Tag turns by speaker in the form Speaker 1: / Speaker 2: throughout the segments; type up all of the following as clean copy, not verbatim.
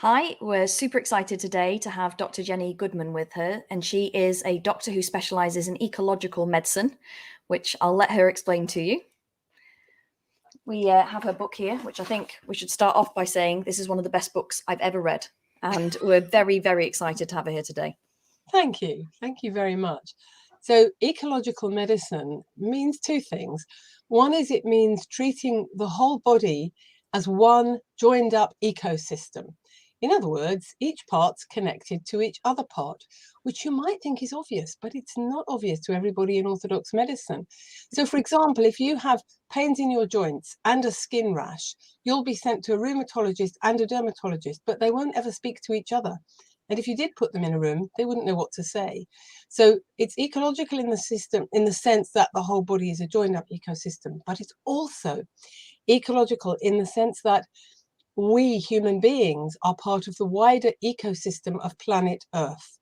Speaker 1: Hi, we're super excited today to have Dr. Jenny Goodman with her, and she is a doctor who specializes in ecological medicine, which I'll let her explain to you. We have her book here, which I think we should start off by saying this is one of the best books I've ever read, and we're very, very excited to have her here today.
Speaker 2: Thank you. Thank you very much. So ecological medicine means two things. One is it means treating the whole body as one joined up ecosystem. In other words, each part's connected to each other part, which you might think is obvious, but it's not obvious to everybody in orthodox medicine. So, for example, if you have pains in your joints and a skin rash, you'll be sent to a rheumatologist and a dermatologist, but they won't ever speak to each other. And if you did put them in a room, they wouldn't know what to say. So it's ecological in the system, in the sense that the whole body is a joined up ecosystem, but it's also ecological in the sense that we human beings are part of the wider ecosystem of planet Earth.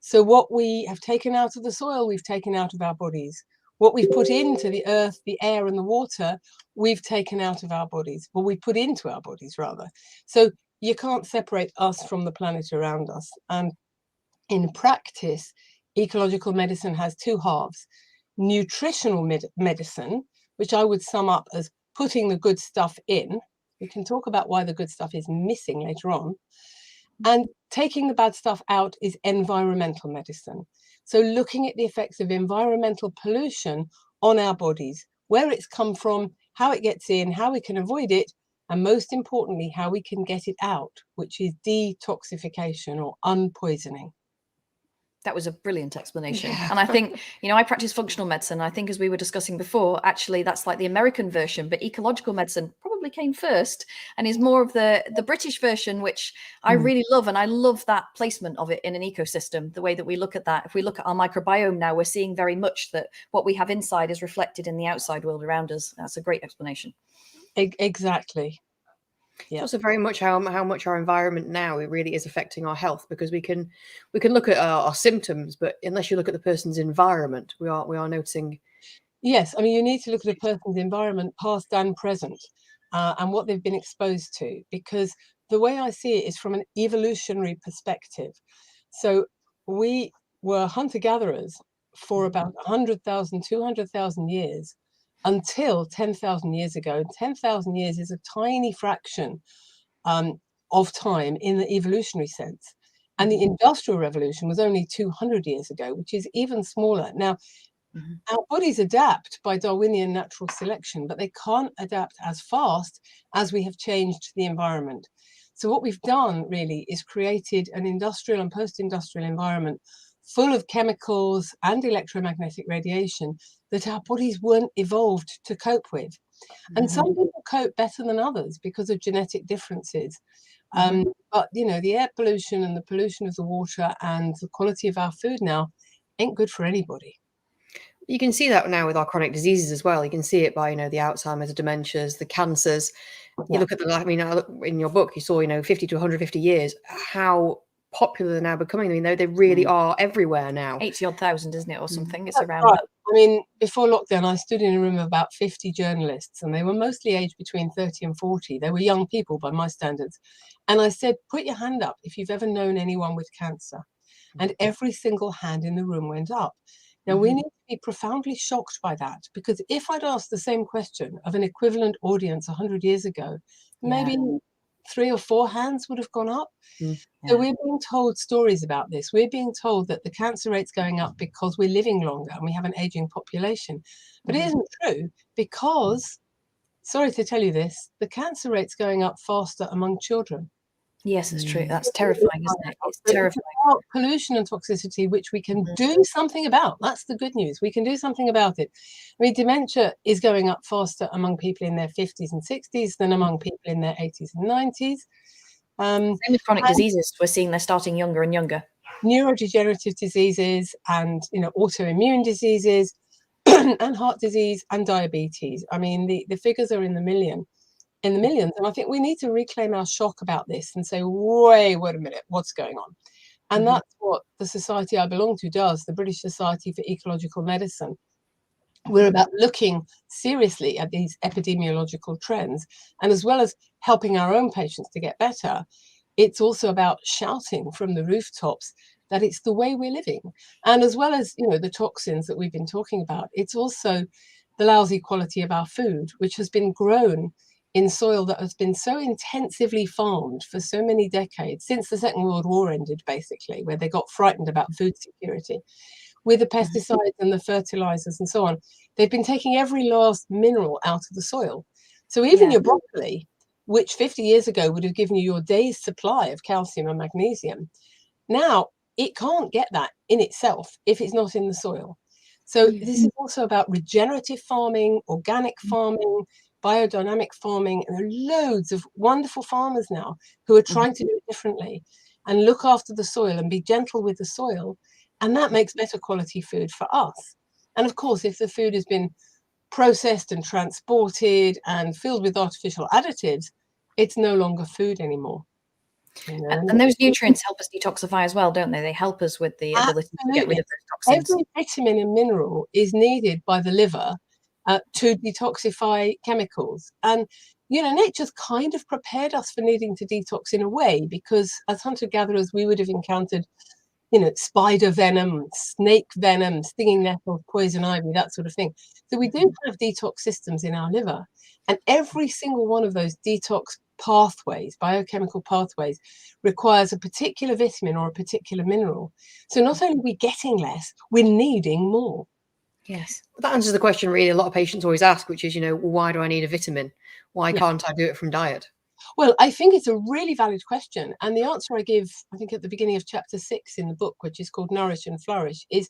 Speaker 2: So what we have taken out of the soil, we've taken out of our bodies. What we've put into the earth, the air and the water, we've taken out of our bodies, or we put into our bodies rather. So you can't separate us from the planet around us. And in practice, ecological medicine has two halves. Nutritional medicine, which I would sum up as putting the good stuff in. We can talk about why the good stuff is missing later on. And taking the bad stuff out is environmental medicine. So looking at the effects of environmental pollution on our bodies, where it's come from, how it gets in, how we can avoid it, and most importantly, how we can get it out, which is detoxification or unpoisoning.
Speaker 1: That was a brilliant explanation.
Speaker 2: Yeah.
Speaker 1: And I think, I practice functional medicine. I think as we were discussing before, actually that's like the American version, but ecological medicine probably came first and is more of the British version, which I really love. And I love that placement of it in an ecosystem, the way that we look at that. If we look at our microbiome now, we're seeing very much that what we have inside is reflected in the outside world around us. That's a great explanation.
Speaker 2: Exactly.
Speaker 3: Yeah. It's also very much how much our environment now, it really is affecting our health, because we can look at our symptoms, but unless you look at the person's environment, we are noticing.
Speaker 2: Yes, I mean, you need to look at a person's environment, past and present, and what they've been exposed to, because the way I see it is from an evolutionary perspective. So we were hunter-gatherers for about 100,000, 200,000 years, until 10,000 years ago. 10,000 years is a tiny fraction of time in the evolutionary sense. And the Industrial Revolution was only 200 years ago, which is even smaller. Now, our bodies adapt by Darwinian natural selection, but they can't adapt as fast as we have changed the environment. So what we've done really is created an industrial and post-industrial environment full of chemicals and electromagnetic radiation that our bodies weren't evolved to cope with. And some people cope better than others because of genetic differences. But, the air pollution and the pollution of the water and the quality of our food now ain't good for anybody.
Speaker 3: You can see that now with our chronic diseases as well. You can see it by, the Alzheimer's, the dementias, the cancers. You look at in your book, you saw, 50 to 150 years, how popular they're now becoming. They really are everywhere now.
Speaker 1: 80-odd thousand, isn't it, or something? It's around
Speaker 2: right.
Speaker 1: that.
Speaker 2: I mean, before lockdown, I stood in a room of about 50 journalists, and they were mostly aged between 30 and 40. They were young people by my standards. And I said, put your hand up if you've ever known anyone with cancer. And every single hand in the room went up. Now, we need to be profoundly shocked by that, because if I'd asked the same question of an equivalent audience 100 years ago, maybe 3 or 4 hands would have gone up. So we're being told stories about this. We're being told that the cancer rate's going up because we're living longer and we have an aging population. But it isn't true, because, sorry to tell you this, the cancer rate's going up faster among children.
Speaker 1: Yes, it's true. That's terrifying, isn't it? It's terrifying.
Speaker 2: About pollution and toxicity, which we can do something about. That's the good news. We can do something about it. I mean, dementia is going up faster among people in their 50s and 60s than among people in their 80s and 90s.
Speaker 1: Same with chronic diseases. We're seeing they're starting younger and younger.
Speaker 2: Neurodegenerative diseases and, autoimmune diseases and heart disease and diabetes. I mean, the figures are in the millions. And I think we need to reclaim our shock about this and say, wait a minute, what's going on? And that's what the society I belong to does, the British Society for Ecological Medicine. We're about looking seriously at these epidemiological trends, and as well as helping our own patients to get better, it's also about shouting from the rooftops that it's the way we're living. And as well as, the toxins that we've been talking about, it's also the lousy quality of our food, which has been grown in soil that has been so intensively farmed for so many decades, since the Second World War ended, basically, where they got frightened about food security. With the pesticides and the fertilizers and so on, they've been taking every last mineral out of the soil. So even your broccoli, which 50 years ago would have given you your day's supply of calcium and magnesium, now it can't get that in itself if it's not in the soil. So this is also about regenerative farming, organic farming, biodynamic farming, and there are loads of wonderful farmers now who are trying to do it differently and look after the soil and be gentle with the soil. And that makes better quality food for us. And of course, if the food has been processed and transported and filled with artificial additives, it's no longer food anymore.
Speaker 1: And those nutrients help us detoxify as well, don't they? They help us with the ability to get rid of those toxins.
Speaker 2: Every vitamin and mineral is needed by the liver to detoxify chemicals. And, nature's kind of prepared us for needing to detox in a way, because as hunter-gatherers, we would have encountered, spider venom, snake venom, stinging nettle, poison ivy, that sort of thing. So we do have detox systems in our liver. And every single one of those detox pathways, biochemical pathways, requires a particular vitamin or a particular mineral. So not only are we getting less, we're needing more.
Speaker 3: Yes. That answers the question really a lot of patients always ask, which is, why do I need a vitamin? Why can't I do it from diet?
Speaker 2: Well, I think it's a really valid question. And the answer I give, I think, at the beginning of chapter 6 in the book, which is called Nourish and Flourish, is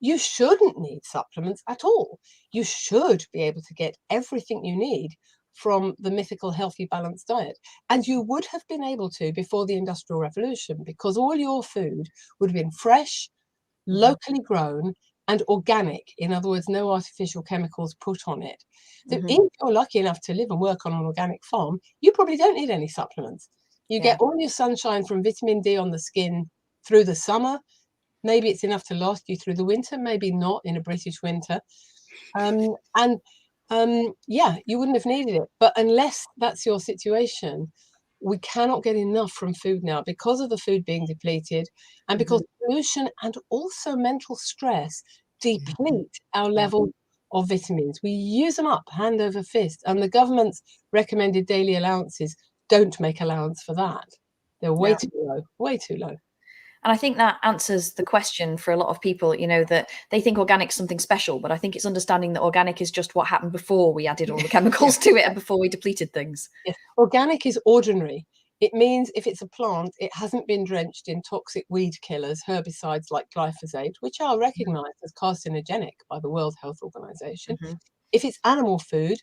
Speaker 2: you shouldn't need supplements at all. You should be able to get everything you need from the mythical healthy balanced diet. And you would have been able to before the Industrial Revolution, because all your food would have been fresh, locally grown, and organic. In other words, no artificial chemicals put on it. So if you're lucky enough to live and work on an organic farm, you probably don't need any supplements. You get all your sunshine from vitamin D on the skin through the summer. Maybe it's enough to last you through the winter, maybe not in a British winter. You wouldn't have needed it. But unless that's your situation, we cannot get enough from food now because of the food being depleted and because pollution and also mental stress deplete our level of vitamins. We use them up hand over fist, and the government's recommended daily allowances don't make allowance for that. They're way too low, way too low.
Speaker 1: And I think that answers the question for a lot of people, that they think organic's something special, but I think it's understanding that organic is just what happened before we added all the chemicals to it and before we depleted things.
Speaker 2: Yes. Organic is ordinary. It means if it's a plant, it hasn't been drenched in toxic weed killers, herbicides like glyphosate, which are recognized as carcinogenic by the World Health Organization. If it's animal food,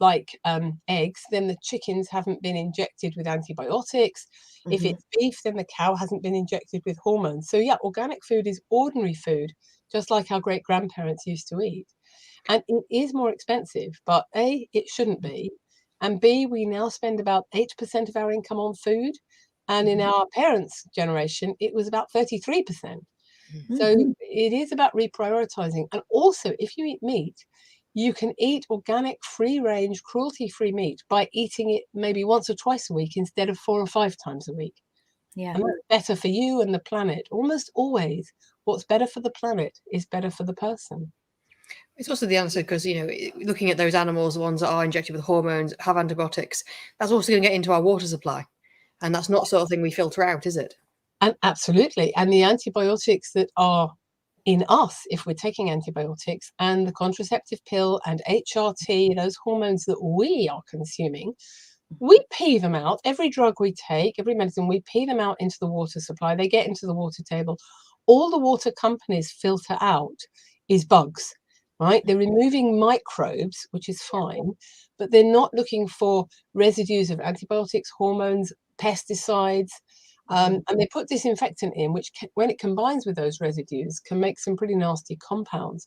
Speaker 2: like eggs, then the chickens haven't been injected with antibiotics. If it's beef, then the cow hasn't been injected with hormones. So organic food is ordinary food, just like our great grandparents used to eat. And it is more expensive, but A, it shouldn't be. And B, we now spend about 8% of our income on food. And in our parents' generation, it was about 33%. So it is about reprioritizing. And also, if you eat meat, you can eat organic, free-range, cruelty-free meat by eating it maybe once or twice a week instead of 4 or 5 times a week.
Speaker 1: Yeah.
Speaker 2: And that's better for you and the planet. Almost always, what's better for the planet is better for the person.
Speaker 3: It's also the answer because, looking at those animals, the ones that are injected with hormones, have antibiotics, that's also going to get into our water supply. And that's not the sort of thing we filter out, is it?
Speaker 2: And absolutely. And the antibiotics that are in us, if we're taking antibiotics, and the contraceptive pill and HRT, those hormones that we are consuming, we pee them out. Every drug we take, every medicine, we pee them out into the water supply. They get into the water table. All the water companies filter out is bugs, right? They're removing microbes, which is fine, but they're not looking for residues of antibiotics, hormones, pesticides. And they put disinfectant in, which when it combines with those residues can make some pretty nasty compounds.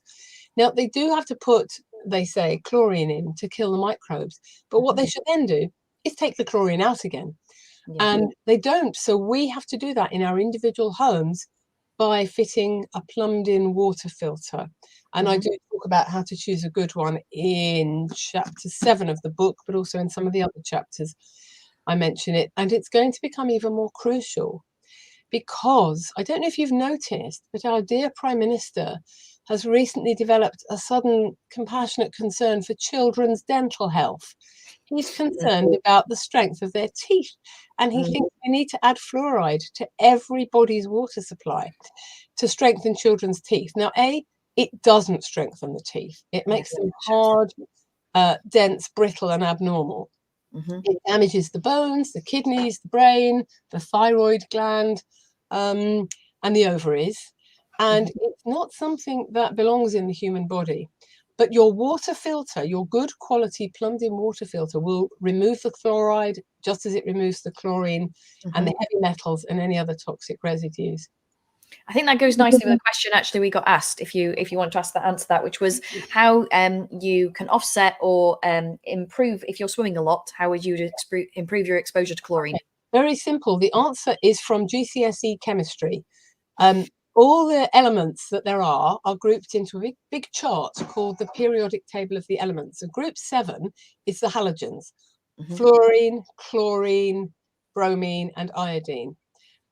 Speaker 2: Now, they do have to put, they say, chlorine in to kill the microbes. But what they should then do is take the chlorine out again. And they don't. So we have to do that in our individual homes by fitting a plumbed-in water filter. And I do talk about how to choose a good one in chapter 7 of the book, but also in some of the other chapters. I mention it, and it's going to become even more crucial because I don't know if you've noticed, but our dear Prime Minister has recently developed a sudden compassionate concern for children's dental health. He's concerned about the strength of their teeth, and he thinks we need to add fluoride to everybody's water supply to strengthen children's teeth. Now, it doesn't strengthen the teeth. It makes them hard, dense, brittle, and abnormal. It damages the bones, the kidneys, the brain, the thyroid gland, and the ovaries. And it's not something that belongs in the human body. But your water filter, your good quality plumbed-in water filter, will remove the fluoride just as it removes the chlorine and the heavy metals and any other toxic residues.
Speaker 1: I think that goes nicely with a question actually we got asked, if you want to answer that, which was how you can offset or improve if you're swimming a lot. How would you improve your exposure to chlorine?
Speaker 2: Very simple. The answer is from GCSE chemistry. All the elements that there are grouped into a big chart called the periodic table of the elements. So group 7 is the halogens: fluorine, chlorine, bromine, and iodine.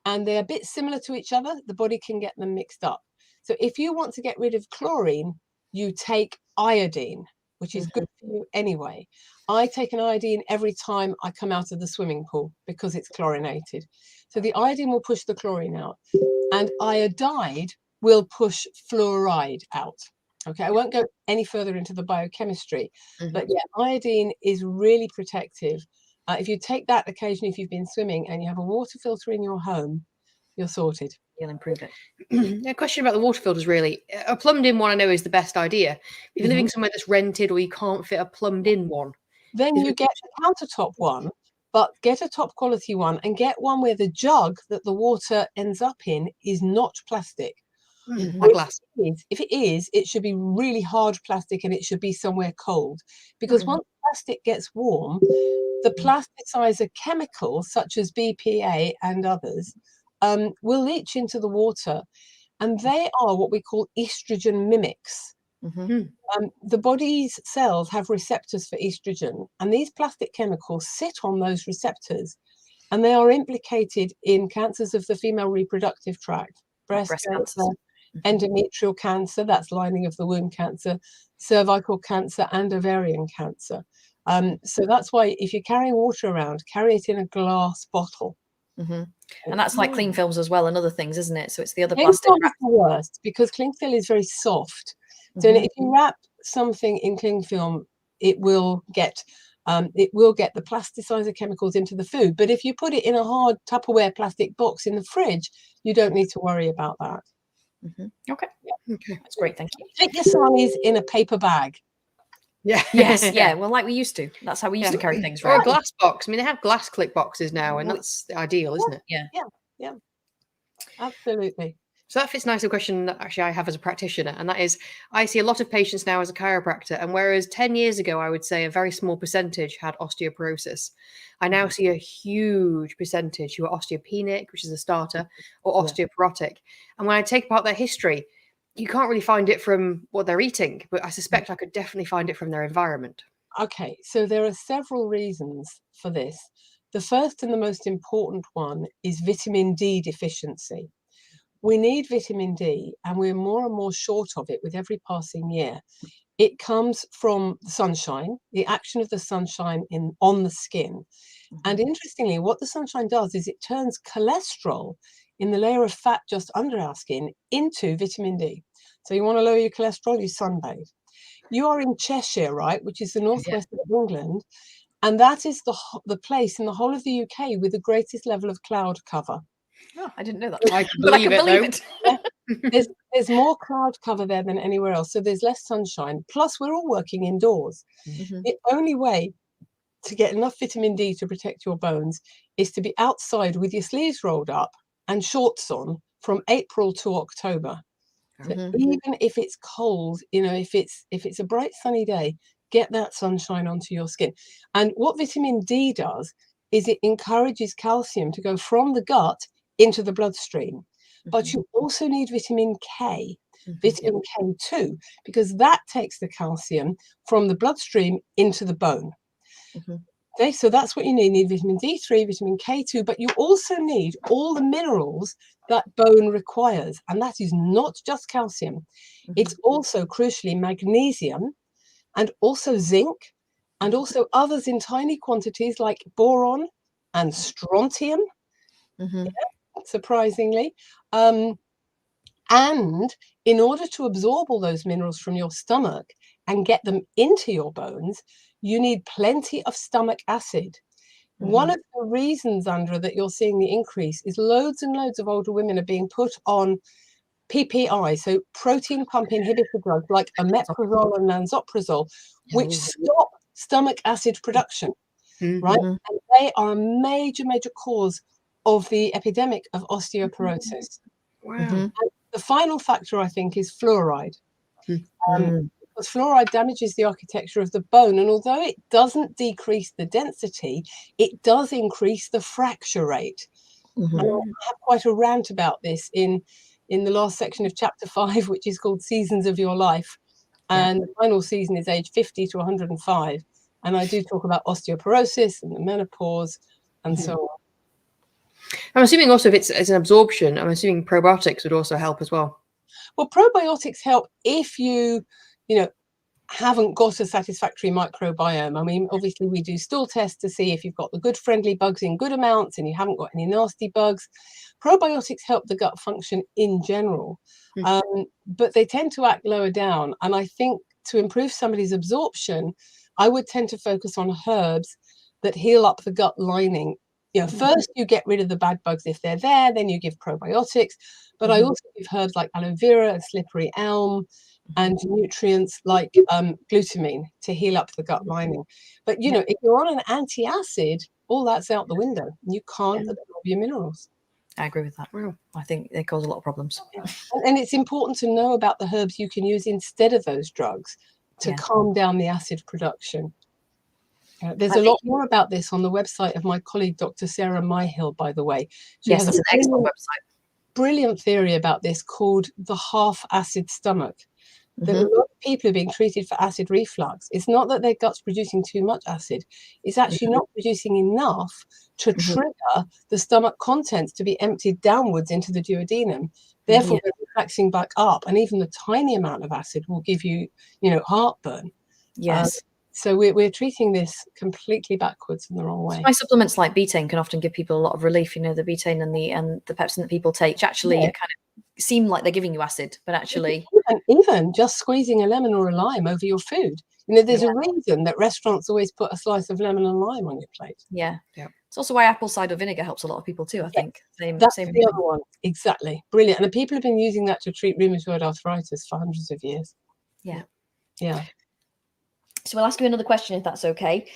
Speaker 2: And they're a bit similar to each other. The body can get them mixed up. So if you want to get rid of chlorine, you take iodine, which is good for you anyway. I take an iodine every time I come out of the swimming pool because it's chlorinated. So the iodine will push the chlorine out, and iodide will push fluoride out. Okay, I won't go any further into the biochemistry, but yeah, iodine is really protective. If you take that occasionally, if you've been swimming and you have a water filter in your home, you're sorted.
Speaker 1: You'll improve it.
Speaker 3: A question about the water filters, really. A plumbed-in one I know is the best idea. If you're living somewhere that's rented or you can't fit a plumbed-in one,
Speaker 2: then you get a countertop one, but get a top quality one and get one where the jug that the water ends up in is not plastic.
Speaker 3: Like glass.
Speaker 2: If it is, it should be really hard plastic, and it should be somewhere cold, because once plastic gets warm, the plasticizer chemicals such as BPA and others will leach into the water, and they are what we call estrogen mimics. The body's cells have receptors for estrogen, and these plastic chemicals sit on those receptors, and they are implicated in cancers of the female reproductive tract, breast cancer, endometrial cancer, that's lining of the womb cancer, cervical cancer, and ovarian cancer. So that's why if you're carrying water around, carry it in a glass bottle.
Speaker 1: And that's like cling films as well and other things, isn't it? So it's the other
Speaker 2: Cling
Speaker 1: plastic.
Speaker 2: film is the worst because cling film is very soft. So if you wrap something in cling film, it will get the plasticizer chemicals into the food. But if you put it in a hard Tupperware plastic box in the fridge, you don't need to worry about that.
Speaker 1: Okay, that's great. Thank you.
Speaker 2: Take your size in a paper bag.
Speaker 1: Yeah. Well, like we used to. That's how we used to carry things, right?
Speaker 3: Or a glass box. I mean, they have glass click boxes now, and that's the ideal, isn't it?
Speaker 2: Yeah. Absolutely.
Speaker 3: So that fits nicely a question that actually I have as a practitioner, and that is, I see a lot of patients now as a chiropractor, and whereas 10 years ago, I would say a very small percentage had osteoporosis, I now see a huge percentage who are osteopenic, which is a starter, or osteoporotic. And when I take apart their history, you can't really find it from what they're eating, but I suspect I could definitely find it from their environment.
Speaker 2: Okay, so there are several reasons for this. The first and the most important one is vitamin D deficiency. We need vitamin D, and we're more and more short of it with every passing year. It comes from the sunshine, the action of the sunshine on the skin. And interestingly, what the sunshine does is it turns cholesterol in the layer of fat just under our skin into vitamin D. So you want to lower your cholesterol, you sunbathe. You are in Cheshire, right, which is the northwest of England, and that is the place in the whole of the UK with the greatest level of cloud cover.
Speaker 1: Oh, I didn't know that.
Speaker 3: I can believe it.
Speaker 2: There's more cloud cover there than anywhere else, so there's less sunshine. Plus, we're all working indoors. The only way to get enough vitamin D to protect your bones is to be outside with your sleeves rolled up and shorts on from April to October. So even if it's cold, if it's a bright sunny day, get that sunshine onto your skin. And what vitamin D does is it encourages calcium to go from the gut into the bloodstream. But you also need vitamin K, vitamin K2, because that takes the calcium from the bloodstream into the bone. Okay, so that's what you need. You need vitamin D3, vitamin K2, but you also need all the minerals that bone requires. And that is not just calcium. It's also crucially magnesium and also zinc and also others in tiny quantities like boron and strontium, surprisingly. And in order to absorb all those minerals from your stomach and get them into your bones, you need plenty of stomach acid. One of the reasons, Xandra, that you're seeing the increase is loads and loads of older women are being put on PPI, so protein pump inhibitor drugs like omeprazole and lansoprazole, which stop stomach acid production, right? And they are a major, major cause of the epidemic of osteoporosis.
Speaker 3: Wow.
Speaker 2: And the final factor, I think, is fluoride. Because fluoride damages the architecture of the bone, and although it doesn't decrease the density, it does increase the fracture rate. And I have quite a rant about this in the last section of chapter 5, which is called Seasons of Your Life. And the final season is age 50 to 105. And I do talk about osteoporosis and the menopause and so on.
Speaker 3: I'm assuming also if it's an absorption, I'm assuming probiotics would also help as well.
Speaker 2: Well, probiotics help if you haven't got a satisfactory microbiome. I mean, obviously we do stool tests to see if you've got the good friendly bugs in good amounts and you haven't got any nasty bugs. Probiotics help the gut function in general, but they tend to act lower down. And I think to improve somebody's absorption, I would tend to focus on herbs that heal up the gut lining. First you get rid of the bad bugs if they're there, then you give probiotics. But I also give herbs like aloe vera and slippery elm and nutrients like glutamine to heal up the gut lining. But, if you're on an anti-acid, all that's out the window. You can't absorb your minerals.
Speaker 1: I agree with that. I think they cause a lot of problems.
Speaker 2: And it's important to know about the herbs you can use instead of those drugs to calm down the acid production. There's a lot more about this on the website of my colleague, Dr. Sarah Myhill, by the way. She has
Speaker 1: that's an excellent website.
Speaker 2: Brilliant theory about this called the half-acid stomach. There are a lot of people who are being treated for acid reflux. It's not that their gut's producing too much acid. It's actually not producing enough to trigger the stomach contents to be emptied downwards into the duodenum. Therefore, they're refluxing back up. And even the tiny amount of acid will give you, heartburn.
Speaker 1: Yes.
Speaker 2: So we're treating this completely backwards in the wrong way.
Speaker 1: My supplements like betaine can often give people a lot of relief. The betaine and the pepsin that people take, which actually kind of seem like they're giving you acid, but actually...
Speaker 2: And even just squeezing a lemon or a lime over your food. There's a reason that restaurants always put a slice of lemon and lime on your plate.
Speaker 1: Yeah. It's also why apple cider vinegar helps a lot of people too, I think.
Speaker 2: That's the other one. Exactly. Brilliant. And people have been using that to treat rheumatoid arthritis for hundreds of years.
Speaker 1: Yeah. So we'll ask you another question if that's okay.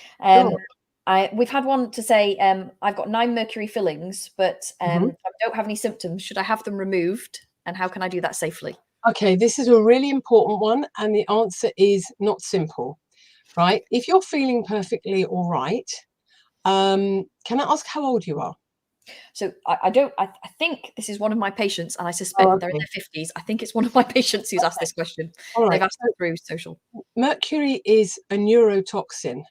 Speaker 1: We've had one to say, I've got 9 mercury fillings, but I don't have any symptoms. Should I have them removed? And how can I do that safely?
Speaker 2: Okay, this is a really important one. And the answer is not simple, right? If you're feeling perfectly all right, can I ask how old you are?
Speaker 1: So I think this is one of my patients, and I suspect they're in their 50s. I think it's one of my patients who's asked this question. They've asked it through social. Mercury
Speaker 2: is a neurotoxin,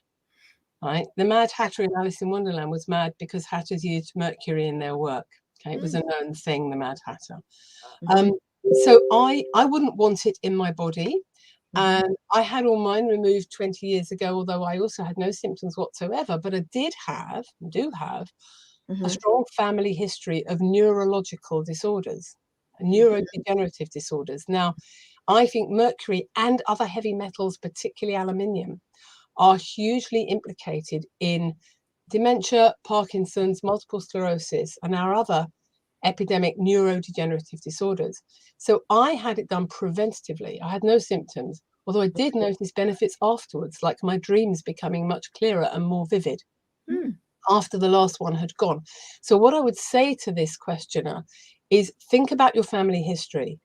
Speaker 2: right? The Mad Hatter in Alice in Wonderland was mad because hatters used mercury in their work. Okay, it was a known thing, the Mad Hatter. So I wouldn't want it in my body. And I had all mine removed 20 years ago, although I also had no symptoms whatsoever. But I do have a strong family history of neurological disorders, neurodegenerative disorders. Now, I think mercury and other heavy metals, particularly aluminium, are hugely implicated in dementia, Parkinson's, multiple sclerosis, and our other epidemic neurodegenerative disorders. So I had it done preventatively. I had no symptoms, although I did notice benefits afterwards, like my dreams becoming much clearer and more vivid after the last one had gone. So what I would say to this questioner is think about your family history.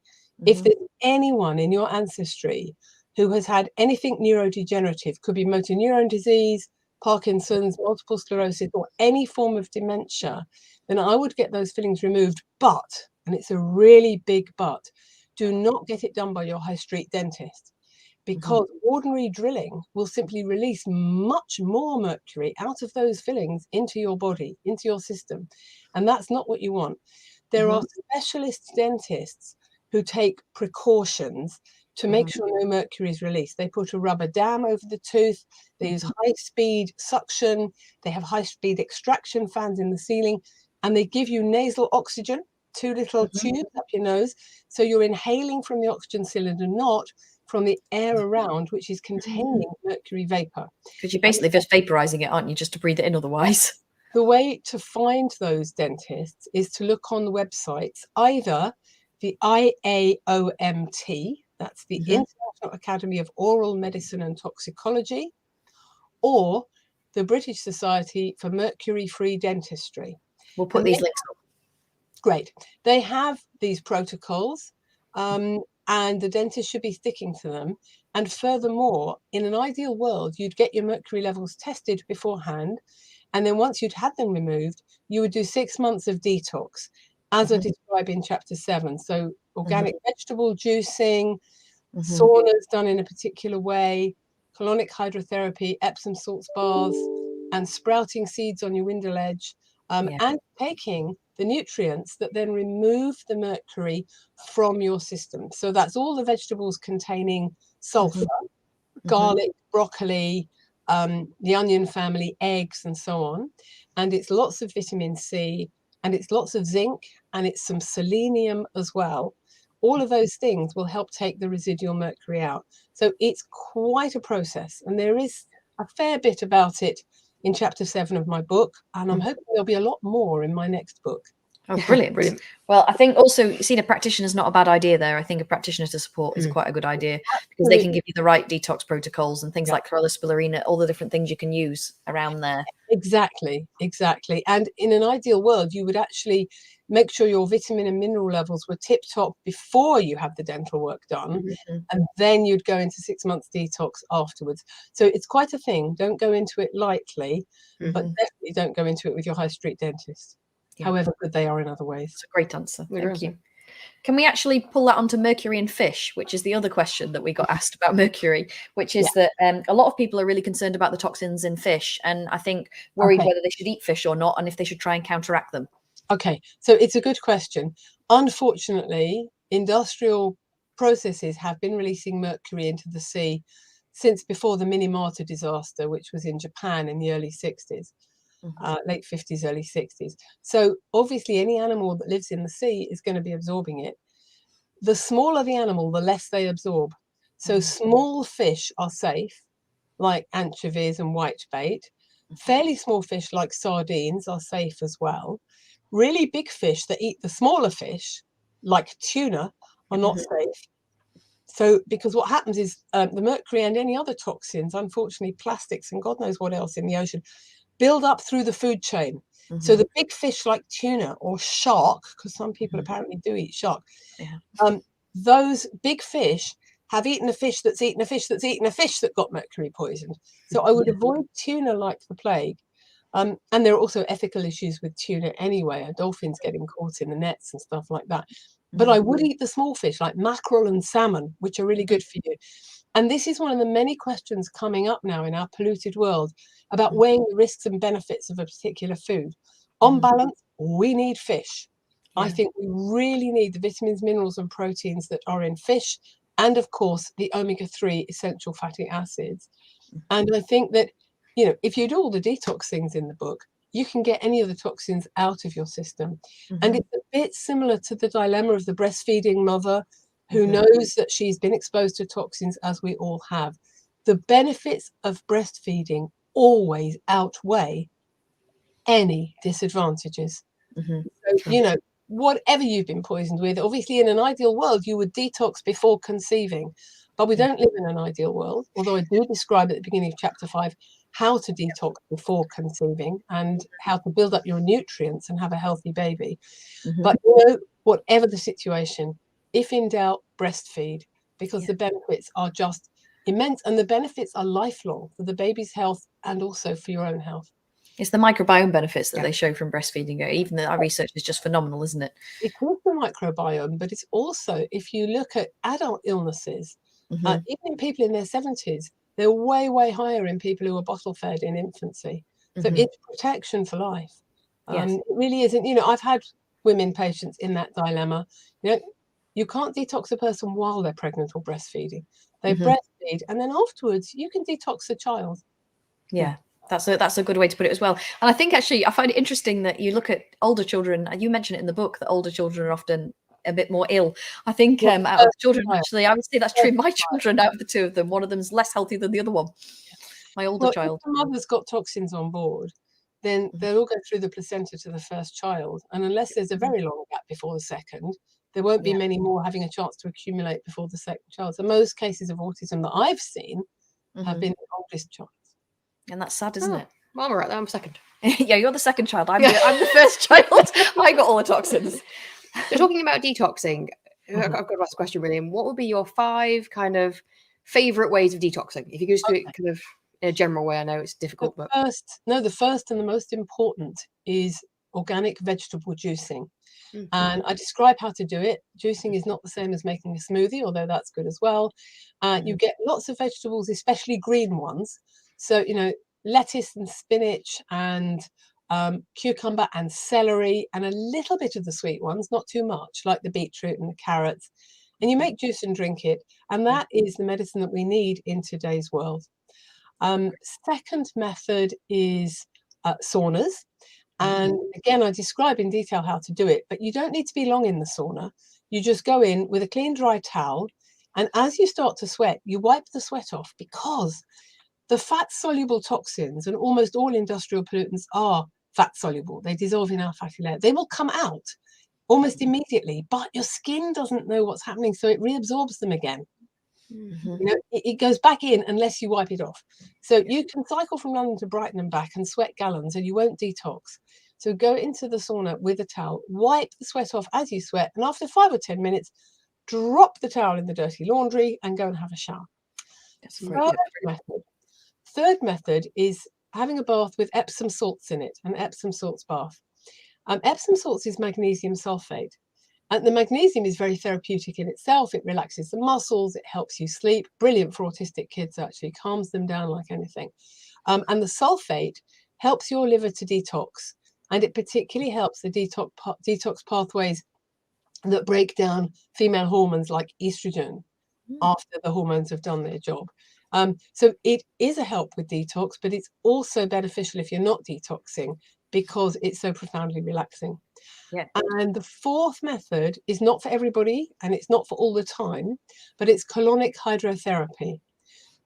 Speaker 2: If there's anyone in your ancestry who has had anything neurodegenerative, could be motor neuron disease, Parkinson's, multiple sclerosis, or any form of dementia, then I would get those fillings removed. But, and it's a really big but, do not get it done by your high street dentist. because ordinary drilling will simply release much more mercury out of those fillings into your body, into your system. And that's not what you want. There are specialist dentists who take precautions to make sure no mercury is released. They put a rubber dam over the tooth. They use high-speed suction. They have high-speed extraction fans in the ceiling. And they give you nasal oxygen, 2 little tubes up your nose. So you're inhaling from the oxygen cylinder, not from the air around, which is containing mercury vapor.
Speaker 1: Because you're basically just vaporizing it, aren't you, just to breathe it in otherwise?
Speaker 2: The way to find those dentists is to look on the websites, either the IAOMT, that's the International Academy of Oral Medicine and Toxicology, or the British Society for Mercury-Free Dentistry.
Speaker 1: We'll put these links up.
Speaker 2: Great. They have these protocols, and the dentist should be sticking to them. And furthermore, in an ideal world, you'd get your mercury levels tested beforehand. And then once you'd had them removed, you would do 6 months of detox, as I describe in chapter 7. So organic vegetable juicing, saunas done in a particular way, colonic hydrotherapy, Epsom salts baths, and sprouting seeds on your window ledge, and taking the nutrients that then remove the mercury from your system. So that's all the vegetables containing sulfur, garlic, broccoli, the onion family, eggs, and so on. And it's lots of vitamin C, and it's lots of zinc, and it's some selenium as well. All of those things will help take the residual mercury out. So it's quite a process, and there is a fair bit about it in chapter 7 of my book, and I'm hoping there'll be a lot more in my next book.
Speaker 1: Oh, brilliant, brilliant. Well, I think also seeing a practitioner is not a bad idea there. I think a practitioner to support is quite a good idea, because they can give you the right detox protocols and things like chlorella spirulina, all the different things you can use around there.
Speaker 2: Exactly, exactly. And in an ideal world, you would actually make sure your vitamin and mineral levels were tip top before you have the dental work done. And then you'd go into 6 months detox afterwards. So it's quite a thing. Don't go into it lightly, but definitely don't go into it with your high street dentist. However good they are in other ways.
Speaker 1: It's a great answer. Thank you. Can we actually pull that onto Mercury and Fish, which is the other question that we got asked about Mercury, which is that a lot of people are really concerned about the toxins in fish, and I think worried whether they should eat fish or not, and if they should try and counteract them.
Speaker 2: Okay, so it's a good question. Unfortunately, industrial processes have been releasing mercury into the sea since before the Minamata disaster, which was in Japan in the early 60s. Late 50s, early 60s. So obviously any animal that lives in the sea is going to be absorbing it. The smaller the animal, the less they absorb. So small fish are safe, like anchovies and whitebait. Fairly small fish like sardines are safe as well. Really big fish that eat the smaller fish, like tuna, are not safe. So because what happens is the mercury and any other toxins, unfortunately plastics and God knows what else in the ocean, build up through the food chain. So the big fish like tuna or shark, because some people apparently do eat shark, those big fish have eaten a fish that's eaten a fish that's eaten a fish that got mercury poisoned. So I would avoid tuna like the plague. And there are also ethical issues with tuna anyway, dolphins getting caught in the nets and stuff like that. But I would eat the small fish like mackerel and salmon, which are really good for you. And this is one of the many questions coming up now in our polluted world about weighing the risks and benefits of a particular food. On balance, we need fish. I think we really need the vitamins, minerals, and proteins that are in fish, and of course, the omega-3 essential fatty acids. And I think that, you know, if you do all the detox things in the book, you can get any of the toxins out of your system. And it's a bit similar to the dilemma of the breastfeeding mother who knows that she's been exposed to toxins, as we all have. The benefits of breastfeeding always outweigh any disadvantages. So, you know, whatever you've been poisoned with, obviously in an ideal world, you would detox before conceiving. But we don't live in an ideal world, although I do describe at the beginning of chapter 5 how to detox before conceiving and how to build up your nutrients and have a healthy baby. But, you know, whatever the situation, if in doubt, breastfeed, because the benefits are just immense, and the benefits are lifelong for the baby's health and also for your own health.
Speaker 1: It's the microbiome benefits that they show from breastfeeding. Even though our research is just phenomenal, isn't it?
Speaker 2: It is the microbiome, but it's also, if you look at adult illnesses,
Speaker 1: Mhm.
Speaker 2: Even in people in their 70s, they're way, way higher in people who are bottle fed in infancy. So
Speaker 1: Mhm.
Speaker 2: it's protection for life.
Speaker 1: Yes.
Speaker 2: It really isn't. You know, I've had women patients in that dilemma. You know, you can't detox a person while they're pregnant or breastfeeding. They
Speaker 1: Mhm.
Speaker 2: breastfeed, and then afterwards you can detox the child.
Speaker 1: Yeah. That's a good way to put it as well. And I think actually I find it interesting that you look at older children, and you mention it in the book that older children are often a bit more ill. I think
Speaker 2: Well,
Speaker 1: out of the children,
Speaker 2: child,
Speaker 1: actually, I would say that's true. My children, out of the two of them, one of them's less healthy than the other one. My older
Speaker 2: well, if
Speaker 1: child.
Speaker 2: the mother's got toxins on board, then they'll all go through the placenta to the first child. And unless there's a very long gap before the second, there won't be
Speaker 1: Yeah.
Speaker 2: many more having a chance to accumulate before the second child. So most cases of autism that I've seen have
Speaker 1: Mhm.
Speaker 2: been the oldest child.
Speaker 1: And that's sad, isn't it?
Speaker 3: Well, I'm all right there. I'm second.
Speaker 1: Yeah, you're the second child. I'm the first child. I got all the toxins.
Speaker 3: So talking about detoxing, I've
Speaker 2: Mhm.
Speaker 3: got to ask a question, William. What would be your 5 kind of favorite ways of detoxing? If you could just do it kind of in a general way, I know it's difficult, but
Speaker 2: The first and the most important is organic vegetable juicing. And I describe how to do it. Juicing is not the same as making a smoothie, although that's good as well. You get lots of vegetables, especially green ones. So, you know, lettuce and spinach and cucumber and celery and a little bit of the sweet ones, not too much, like the beetroot and the carrots. And you make juice and drink it. And that is the medicine that we need in today's world. Second method is saunas. And again, I describe in detail how to do it, but you don't need to be long in the sauna. You just go in with a clean, dry towel. And as you start to sweat, you wipe the sweat off, because the fat-soluble toxins and almost all industrial pollutants are fat-soluble. They dissolve in our fatty layer. They will come out almost immediately, but your skin doesn't know what's happening, so it reabsorbs them again.
Speaker 1: Mhm.
Speaker 2: You know, it goes back in unless you wipe it off. So you can cycle from London to Brighton and back and sweat gallons and you won't detox. So go into the sauna with a towel, wipe the sweat off as you sweat, and after 5 or 10 minutes, drop the towel in the dirty laundry and go and have a shower.
Speaker 1: That's very good.
Speaker 2: Third method is having a bath with Epsom salts in it, an Epsom salts bath. Epsom salts is magnesium sulfate. And the magnesium is very therapeutic in itself. It relaxes the muscles, it helps you sleep. Brilliant for autistic kids, actually, calms them down like anything. And the sulfate helps your liver to detox. And it particularly helps the detox pathways that break down female hormones like estrogen after the hormones have done their job. So it is a help with detox, but it's also beneficial if you're not detoxing, because it's so profoundly relaxing.
Speaker 1: Yeah.
Speaker 2: And the fourth method is not for everybody and it's not for all the time, but it's colonic hydrotherapy,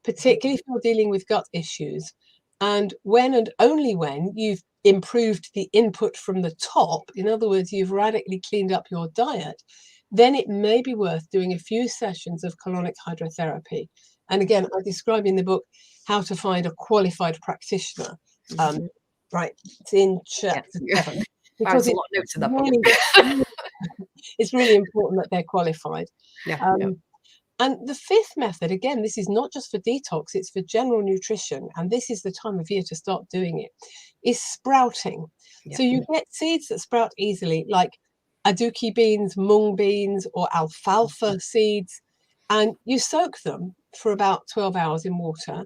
Speaker 2: particularly if you're dealing with gut issues. And when and only when you've improved the input from the top, in other words, you've radically cleaned up your diet, then it may be worth doing a few sessions of colonic hydrotherapy. And again, I describe in the book how to find a qualified practitioner. Right, it's in chapter 7. Because
Speaker 1: There's a lot of notes in that book.
Speaker 2: really, it's really important that they're qualified.
Speaker 3: yeah.
Speaker 2: And the fifth method, again, this is not just for detox, it's for general nutrition. And this is the time of year to start doing it, is sprouting.
Speaker 3: Yeah.
Speaker 2: So you get seeds that sprout easily, like aduki beans, mung beans, or alfalfa seeds. And you soak them for about 12 hours in water.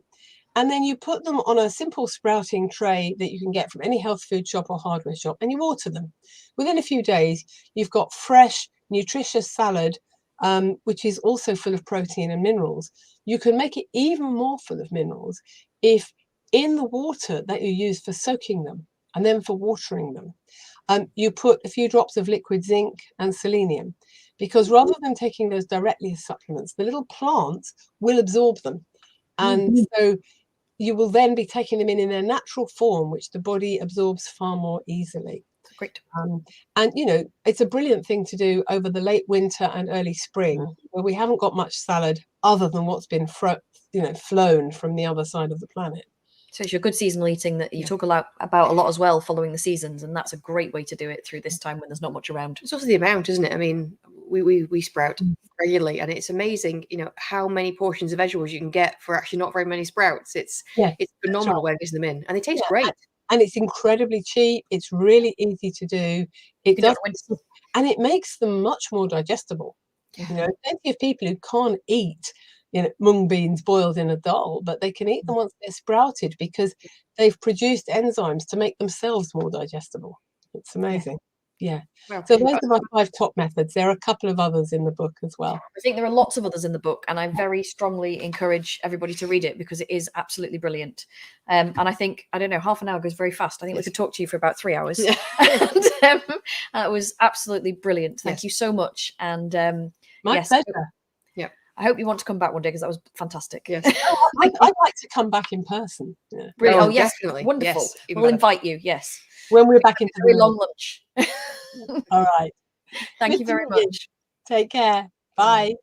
Speaker 2: And then you put them on a simple sprouting tray that you can get from any health food shop or hardware shop, and you water them. Within a few days, you've got fresh, nutritious salad, which is also full of protein and minerals. You can make it even more full of minerals if in the water that you use for soaking them and then for watering them, you put a few drops of liquid zinc and selenium, because rather than taking those directly as supplements, the little plants will absorb them. And so you will then be taking them in their natural form, which the body absorbs far more easily.
Speaker 1: Great.
Speaker 2: And, you know, it's a brilliant thing to do over the late winter and early spring, where we haven't got much salad other than what's been flown from the other side of the planet.
Speaker 1: So it's your good seasonal eating that you talk about a lot as well, following the seasons, and that's a great way to do it through this time when there's not much around.
Speaker 3: It's also the amount, isn't it? I mean, we sprout regularly, and it's amazing, you know, how many portions of vegetables you can get for actually not very many sprouts. It's phenomenal when it gets them in, and they taste great.
Speaker 2: And it's incredibly cheap. It's really easy to do. It does, and it makes them much more digestible. You know, plenty of people who can't eat mung beans boiled in a dal, but they can eat them once they're sprouted because they've produced enzymes to make themselves more digestible. It's amazing. Yeah.
Speaker 3: Well,
Speaker 2: So those are my 5 top methods. There are a couple of others in the book as well.
Speaker 1: I think there are lots of others in the book, and I very strongly encourage everybody to read it because it is absolutely brilliant. And I think, I don't know, half an hour goes very fast. I think we could talk to you for about 3 hours.
Speaker 3: Yeah.
Speaker 1: And, it was absolutely brilliant. Thank you so much. And
Speaker 2: My pleasure.
Speaker 3: Yeah.
Speaker 1: I hope you want to come back one day because that was fantastic.
Speaker 3: Yes.
Speaker 2: I'd like to come back in person. Yeah.
Speaker 1: Brilliant.
Speaker 3: Oh,
Speaker 1: Oh, yes.
Speaker 3: definitely.
Speaker 1: Wonderful.
Speaker 3: Yes, even
Speaker 1: We'll
Speaker 3: better.
Speaker 1: invite you. Yes.
Speaker 2: When we're back into
Speaker 1: Very long lunch.
Speaker 2: All right.
Speaker 1: Thank
Speaker 2: Good
Speaker 1: you
Speaker 2: to
Speaker 1: very
Speaker 2: meet you.
Speaker 1: much.
Speaker 2: Take care. Bye.